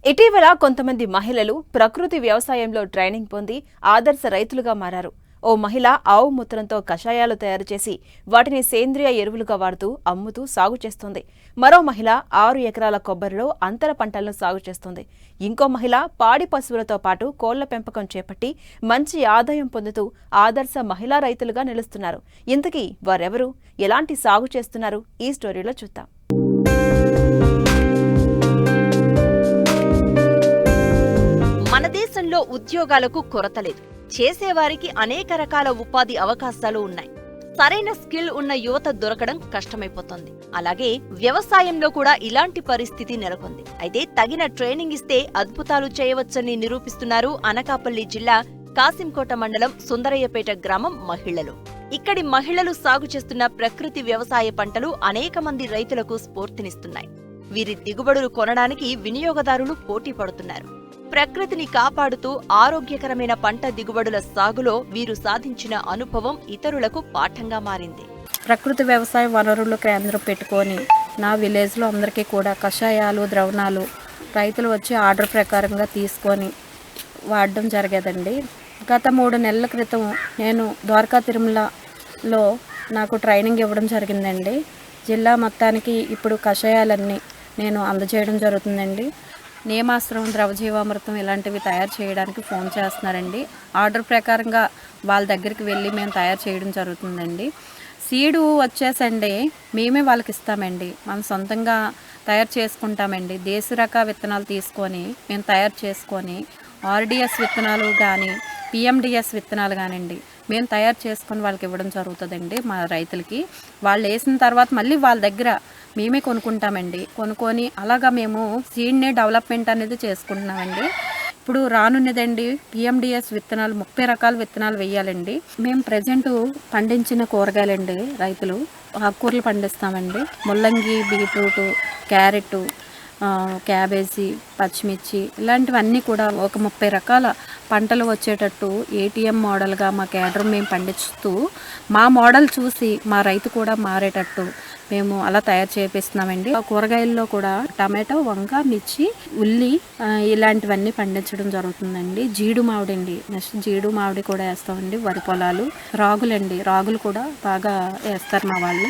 ఇటీవల కొంతమంది మహిళలు ప్రకృతి వ్యవసాయంలో ట్రైనింగ్ పొంది ఆదర్శ రైతులుగా మారారు. ఓ మహిళ ఆవు మూత్రంతో కషాయాలు తయారు చేసి వాటిని సేంద్రియ ఎరువులుగా వాడుతూ అమ్ముతూ సాగు చేస్తోంది. మరో మహిళ 6 ఎకరాల కొబ్బరిలో అంతర పంటలను సాగు చేస్తోంది. ఇంకో మహిళ పాడి పశువులతో పాటు కోళ్ల పెంపకం చేపట్టి మంచి ఆదాయం పొందుతూ ఆదర్శ మహిళా రైతులుగా నిలుస్తున్నారు. ఇంతకీ వారెవరు, ఎలాంటి సాగు చేస్తున్నారు? ఈ స్టోరీలో చూద్దాం. మన దేశంలో ఉద్యోగాలకు కొరత లేదు. చేసేవారికి అనేక రకాల ఉపాధి అవకాశాలు ఉన్నాయి. సరైన స్కిల్ ఉన్న యువత దొరకడం కష్టమైపోతుంది. అలాగే వ్యవసాయంలో కూడా ఇలాంటి పరిస్థితి నెలకొంది. అయితే తగిన ట్రైనింగ్ ఇస్తే అద్భుతాలు చేయవచ్చని నిరూపిస్తున్నారు అనకాపల్లి జిల్లా కాసింకోట మండలం సుందరయ్యపేట గ్రామం మహిళలు. ఇక్కడి మహిళలు సాగు చేస్తున్న ప్రకృతి వ్యవసాయ పంటలు అనేక మంది రైతులకు స్ఫూర్తినిస్తున్నాయి. వీరి దిగుబడులు కొనడానికి వినియోగదారులు పోటీ పడుతున్నారు. ప్రకృతిని కాపాడుతూ ఆరోగ్యకరమైన పంట దిగుబడుల సాగులో వీరు సాధించిన అనుభవం ఇతరులకు పాఠంగా మారింది. ప్రకృతి వ్యవసాయ వనరులు కేంద్రం పెట్టుకొని నా విలేజ్లో అందరికీ కూడా కషాయాలు, ద్రవణాలు రైతులు వచ్చి ఆర్డర్ ప్రకారంగా తీసుకొని వాడడం జరిగేదండి. గత 3 నెలల క్రితం నేను ద్వారకా తిరుమలలో నాకు ట్రైనింగ్ ఇవ్వడం జరిగిందండి. జిల్లా మొత్తానికి ఇప్పుడు కషాయాలన్నీ నేను అందజేయడం జరుగుతుందండి. నేమాశ్రం, ద్రవజీవామృతం ఇలాంటివి తయారు చేయడానికి ఫోన్ చేస్తున్నారండి. ఆర్డర్ ప్రకారంగా వాళ్ళ దగ్గరికి వెళ్ళి మేము తయారు చేయడం జరుగుతుందండి. సీడు వచ్చేసండి మేమే వాళ్ళకి ఇస్తామండి. మనం సొంతంగా తయారు చేసుకుంటామండి. దేశ రక విత్తనాలు తీసుకొని మేము తయారు చేసుకొని ఆర్డిఎస్ విత్తనాలు కానీ పిఎండిఎస్ విత్తనాలు కానివ్వండి మేము తయారు చేసుకొని వాళ్ళకి ఇవ్వడం జరుగుతుందండి. మా రైతులకి వాళ్ళు వేసిన తర్వాత మళ్ళీ వాళ్ళ దగ్గర మేమే కొనుక్కుంటామండి. కొనుక్కొని అలాగా మేము సీడ్ని డెవలప్మెంట్ అనేది చేసుకుంటున్నామండి. ఇప్పుడు రానున్నదండి పిఎండిఎస్ విత్తనాలు 30 రకాల విత్తనాలు వేయాలండి. మేము ప్రజెంట్ పండించిన కూరగాయలండి రైతులు ఆకుకూరలు పండిస్తామండి. ముల్లంగి, బీట్రూట్, క్యారెట్, క్యాబేజీ, పచ్చిమిర్చి ఇలాంటివన్నీ కూడా ఒక 30 రకాల పంటలు వచ్చేటట్టు ఏటీఎం మోడల్గా మా కేడర్ మేము పండిస్తూ మా మోడల్ చూసి మా రైతు కూడా మారేటట్టు మేము అలా తయారు చేపిస్తున్నామండి. ఆ కూరగాయల్లో కూడా టమాటో, వంగ, మిర్చి, ఉల్లి ఇలాంటివన్నీ పండించడం జరుగుతుందండి. జీడు మామిడి అండి, నెక్స్ట్ జీడు మామిడి కూడా వేస్తామండి. వరి పొలాలు, రాగులండి, రాగులు కూడా బాగా వేస్తారు మా వాళ్ళు.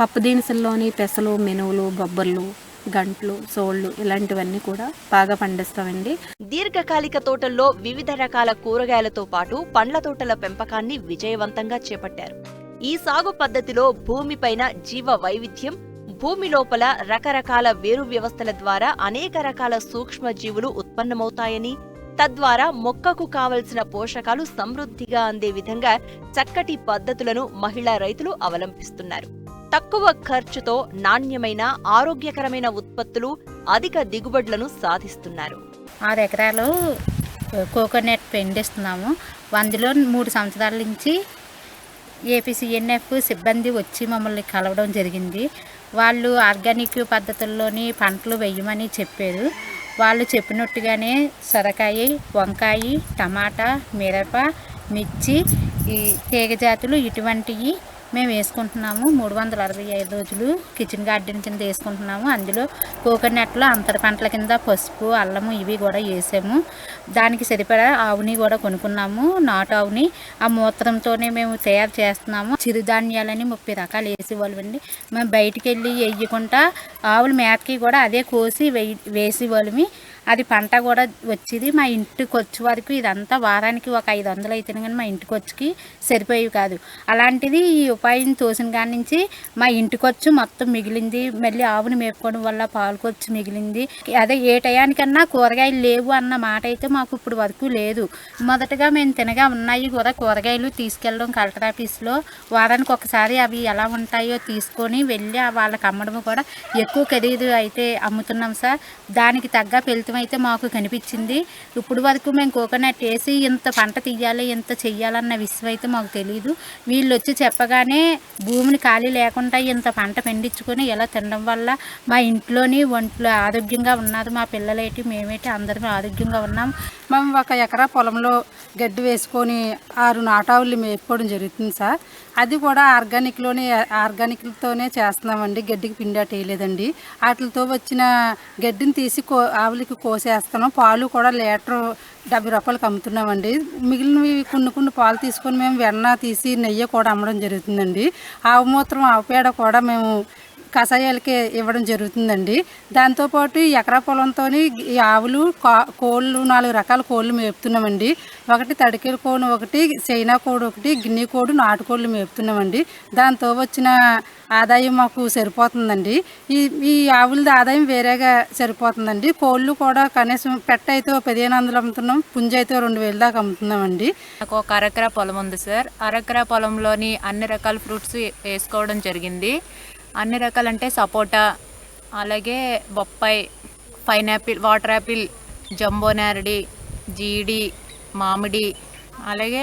పప్పు దినుసుల్లోని పెసలు, మినువులు, బొబ్బర్లు, గంట్లు, సోళ్ళు ఇలాంటివన్నీ కూడా బాగా పండిస్తామండి. దీర్ఘకాలిక తోటల్లో వివిధ రకాల కూరగాయలతో పాటు పండ్ల తోటల పెంపకాన్ని విజయవంతంగా చేపట్టారు. ఈ సాగు పద్ధతిలో భూమిపైన జీవ వైవిధ్యం, భూమి లోపల రకరకాల వేరు వ్యవస్థల ద్వారా అనేక రకాల సూక్ష్మజీవులు ఉత్పన్నమవుతాయని, తద్వారా మొక్కకు కావలసిన పోషకాలు సమృద్ధిగా అందే విధంగా చక్కటి పద్ధతులను మహిళా రైతులు అవలంబిస్తున్నారు. తక్కువ ఖర్చుతో నాణ్యమైన ఆరోగ్యకరమైన ఉత్పత్తులు, అధిక దిగుబడులను సాధిస్తున్నారు. 6 ఎకరాలు కోకోనట్ పండిస్తున్నాము. అందులో 3 సంవత్సరాల నుంచి ఏపీసీఎన్ఎఫ్ సిబ్బంది వచ్చి మమ్మల్ని కలవడం జరిగింది. వాళ్ళు ఆర్గానిక్ పద్ధతుల్లోని పంటలు వేయమని చెప్పారు. వాళ్ళు చెప్పినట్టుగానే సొరకాయ, వంకాయ, టమాటా, మిరప, మిర్చి, ఈ తీగజాతులు ఇటువంటివి మేము వేసుకుంటున్నాము. 365 రోజులు కిచెన్ గార్డెన్ కింద వేసుకుంటున్నాము. అందులో కోకోనట్లో అంతర పంటల కింద పసుపు, అల్లము ఇవి కూడా వేసాము. దానికి సరిపడా ఆవుని కూడా కొనుక్కున్నాము, నాటు ఆవుని. ఆ మూత్రంతోనే మేము తయారు చేస్తున్నాము. చిరుధాన్యాలని 30 రకాలు వేసేవాళ్ళమండి. మేము బయటికి వెళ్ళి వేయకుండా ఆవుల మేతకి కూడా అదే కోసి వేసేవాళ్ళమి. అది పంట కూడా వచ్చేది. మా ఇంటికి వచ్చే వరకు ఇదంతా వారానికి ఒక 500 అయితేనే కానీ మా ఇంటికి వచ్చి సరిపోయేవి కాదు. అలాంటిది ఈ ఉపాయం తోసిన కాడి నుంచి మా ఇంటికి వచ్చి మొత్తం మిగిలింది. మళ్ళీ ఆవుని మేపుకోవడం వల్ల పాలుకొచ్చి మిగిలింది. అదే ఏ టయానికన్నా కూరగాయలు లేవు అన్న మాట అయితే మాకు ఇప్పుడు వరకు లేదు. మొదటగా మేము తినగా ఉన్నాయి కూడా కూరగాయలు తీసుకెళ్ళడం కలెక్టర్ ఆఫీస్లో వారానికి ఒకసారి అవి ఎలా ఉంటాయో తీసుకొని వెళ్ళి వాళ్ళకి అమ్మడం కూడా ఎక్కువ ఖరీదు అయితే అమ్ముతున్నాం సార్. దానికి తగ్గ ఫలితం అయితే మాకు కనిపించింది. ఇప్పుడు వరకు మేము కోకోనట్ వేసి ఇంత పంట తీయాలి, ఇంత చెయ్యాలన్న విషయం అయితే మాకు తెలియదు. వీళ్ళు వచ్చి చెప్పగానే భూమిని ఖాళీ లేకుండా ఇంత పంట పండించుకొని ఇలా తినడం వల్ల మా ఇంట్లోని ఒంట్లో ఆరోగ్యంగా ఉన్నారు. మా పిల్లలేటి మేమేటి అందరం ఆరోగ్యంగా ఉన్నాం. మేము 1 ఎకరా పొలంలో గడ్డి వేసుకొని 6 నాటావులు మేపుకోవడం జరుగుతుంది సార్. అది కూడా ఆర్గానిక్తోనే చేస్తున్నామండి. గడ్డికి పిండి అటు వేయలేదండి. వాటితో వచ్చిన గడ్డిని తీసి ఆవులకి కోసేస్తున్నాం. పాలు కూడా లీటరు 70 రూపాయలకి అమ్ముతున్నామండి. మిగిలినవి కొన్ని పాలు తీసుకొని మేము వెన్న తీసి నెయ్యి కూడా అమ్మడం జరుగుతుందండి. ఆవు మూత్రం ఆవు పేడ కూడా మేము కషాయాలకే ఇవ్వడం జరుగుతుందండి. దాంతోపాటు ఈ ఎకరా పొలంతో ఈ ఆవులు కోళ్ళు 4 రకాల కోళ్ళు మేపుతున్నామండి. ఒకటి తడికెల కోడి, ఒకటి చైనా కోడి, ఒకటి గిన్నె కోడి, నాటుకోళ్ళు మేపుతున్నామండి. దాంతో వచ్చిన ఆదాయం మాకు సరిపోతుందండి. ఈ ఆవులది ఆదాయం వేరేగా సరిపోతుందండి. కోళ్ళు కూడా కనీసం పెట్ట అయితే 1500 అమ్ముతున్నాం, పుంజ అయితే 2000 దాకా అమ్ముతున్నామండి. నాకు ఒక అరెకరా పొలం ఉంది సార్. అరెకరా పొలంలోని అన్ని రకాల ఫ్రూట్స్ వేసుకోవడం జరిగింది. అన్ని రకాలంటే సపోటా, అలాగే బొప్పాయి, పైనాపిల్, వాటర్ యాపిల్, జంబో నేరడి, జీడి, మామిడి, అలాగే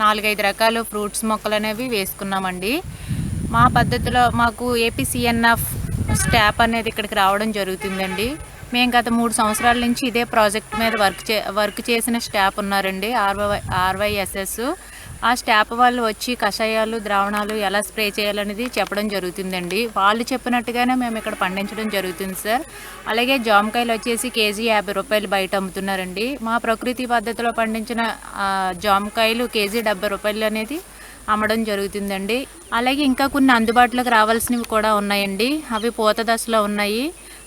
4-5 రకాల ఫ్రూట్స్ మొక్కలు అనేవి వేసుకున్నామండి. మా పద్ధతిలో మాకు ఏపీసీఎన్ఎఫ్ స్టాప్ అనేది ఇక్కడికి రావడం జరుగుతుందండి. మేము గత 3 సంవత్సరాల నుంచి ఇదే ప్రాజెక్ట్ మీద వర్క్ చేసిన స్టాప్ ఉన్నారండి, ఆర్వైఎస్ఎస్. ఆ స్టాప్ వాళ్ళు వచ్చి కషాయాలు, ద్రావణాలు ఎలా స్ప్రే చేయాలనేది చెప్పడం జరుగుతుందండి. వాళ్ళు చెప్పినట్టుగానే మేము ఇక్కడ పండించడం జరుగుతుంది సార్. అలాగే జామకాయలు వచ్చేసి కేజీ 50 రూపాయలు బయట అమ్ముతున్నారండి. మా ప్రకృతి పద్ధతిలో పండించిన జామకాయలు కేజీ 70 రూపాయలు అనేది అమ్మడం జరుగుతుందండి. అలాగే ఇంకా కొన్ని అందుబాటులోకి రావాల్సినవి కూడా ఉన్నాయండి. అవి పూత దశలో ఉన్నాయి.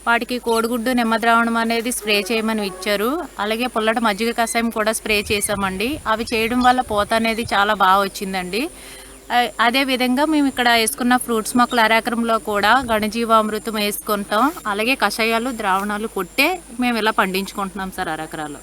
వాటికి కోడిగుడ్డు నిమ్మద్రావణం అనేది స్ప్రే చేయమని ఇచ్చారు. అలాగే పుల్లటి మజ్జిగ కషాయం కూడా స్ప్రే చేసామండి. అవి చేయడం వల్ల పూత అనేది చాలా బాగా వచ్చిందండి. అదేవిధంగా మేము ఇక్కడ వేసుకున్న ఫ్రూట్స్ మొక్కలు అరెకరంలో కూడా ఘనజీవామృతం వేసుకుంటాం. అలాగే కషాయాలు, ద్రావణాలు కొట్టే మేము ఇలా పండించుకుంటున్నాం సార్ అరెకరాలు.